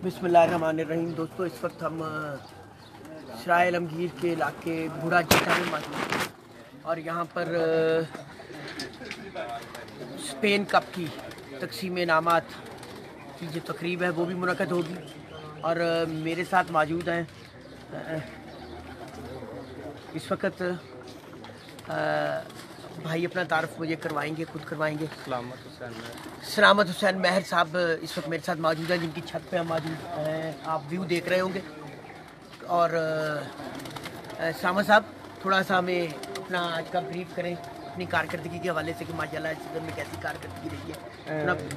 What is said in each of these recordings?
बिस्मिल्लाहिर्रहमानिर्रहीम। दोस्तों, इस वक्त हम सराय आलमगीर के इलाके बूढ़ा जट्टा में मौजूद हैं और यहाँ पर स्पेन कप की तकसीम इनामात की जो तकरीब है वो भी मुनक़द होगी और मेरे साथ मौजूद हैं इस वक्त भाई अपना तारफ़ मुझे करवाएंगे, खुद करवाएंगे। सलामत हुसैन महर साहब इस वक्त मेरे साथ मौजूद हैं, जिनकी छत पे हम मौजूद हैं। आप व्यू देख रहे होंगे। और सामा साहब, थोड़ा सा हमें अपना आज का ब्रीफ करें अपनी कारकर्दगी के हवाले से कि माशाल्लाह इस सीज़न में कैसी कारकर्दगी रही है।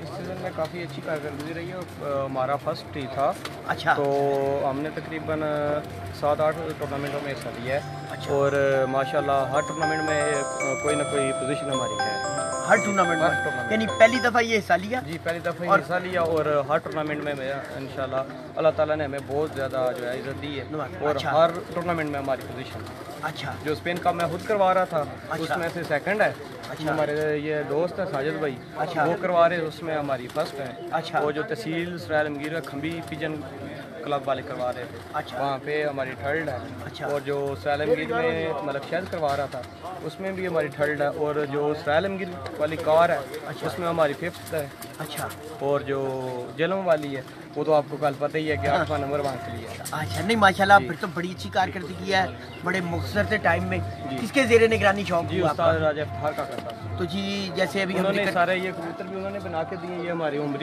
इस सीज़न में काफ़ी अच्छी कारकर्दगी रही है। हमारा फर्स्ट ही था। अच्छा। तो हमने तकरीबन 7-8 टूर्नामेंटों में हिस्सा लिया है। अच्छा। और माशाल्लाह हर टूर्नामेंट में कोई ना कोई पोजीशन हमारी है। हर टूर्नामेंट में? यानी पहली दफ़ा ये हिस्सा लिया? जी, पहली दफ़ा हिस्सा लिया और हर टूर्नामेंट में इंशाल्लाह अल्लाह ताला ने हमें बहुत ज़्यादा जो है इज़्ज़त दी है। और अच्छा। हर टूर्नामेंट में हमारी पोजीशन। अच्छा। जो स्पेन का मैं खुद करवा रहा था। अच्छा। उसमें से सेकंड है। अच्छा। हमारे ये दोस्त है साजिद भाई। अच्छा। वो करवा रहे, उसमें हमारी फर्स्ट है। अच्छा। वो जो तहसील सराय आलमगीर खंबी पिजन क्लब वाले करवा रहे थे। अच्छा। वहाँ पे हमारी थर्ड है। अच्छा। और जो सराय आलमगीर में मतलब शायद करवा रहा था, उसमें भी हमारी थर्ड है। और जो सराय आलमगीर वाली कार है, अच्छा, उसमें हमारी फिफ्थ है। अच्छा। और जो जेलम वाली है वो तो आपको कल पता ही है कि 8वां नंबर वहाँ के लिए है। अच्छा, नहीं माशाल्लाह, फिर तो बड़ी अच्छी कारकर्दगी है बड़े मुख्तसर से टाइम में। किसके ज़ेरे निगरानी शौक जी, हुआ आपका? उस्ताद राजा इफ्तिखार का करता। तो जी, जैसे अभी उन्होंने सारे ये कबूतर भी उन्होंने बना के दिए। ये हमारी उम्र